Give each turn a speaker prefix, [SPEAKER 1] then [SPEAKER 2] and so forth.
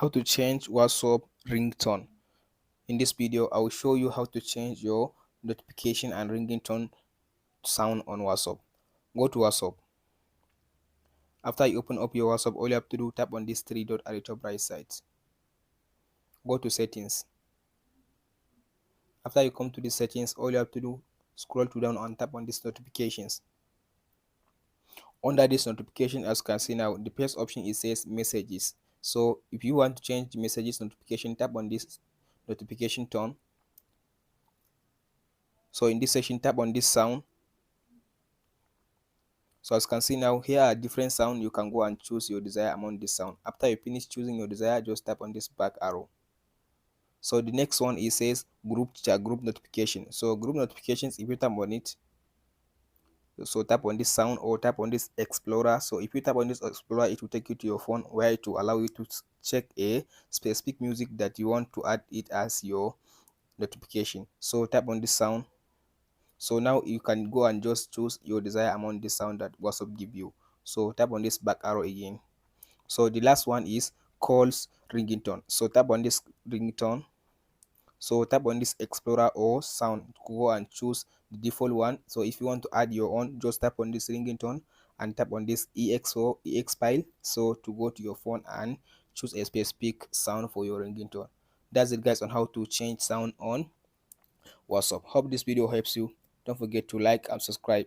[SPEAKER 1] How to change WhatsApp ringtone. In this video, I will show you how to change your notification and ringtone sound on WhatsApp. Go to WhatsApp. After you open up your WhatsApp, all you have to do, tap on this three dot at the top right side. Go to settings. After you come to the settings, all you have to do, scroll to down and tap on these notifications. Under this notification, as you can see now, the first option it says messages. So if you want to change the messages notification, tap on this notification tone. So in this section, tap on this sound. So as you can see now, here are different sound. You can go and choose your desire among this sound. After you finish choosing your desire, just tap on this back arrow. So the next one, it says group chat, group notification. So group notifications, if you tap on it, so tap on this sound or tap on this explorer. So if you tap on this explorer, it will take you to your phone where it will allow you to check a specific music that you want to add it as your notification. So tap on this sound. So now you can go and just choose your desire among the sound that WhatsApp give you. So tap on this back arrow again. So the last one is calls ringtone. So tap on this ringtone. So tap on this explorer or sound to go and choose the default one. So if you want to add your own, just tap on this ringtone and tap on this ex file. So to go to your phone and choose a specific sound for your ringtone. That's it guys on how to change sound on WhatsApp. Hope this video helps you. Don't forget to like and subscribe.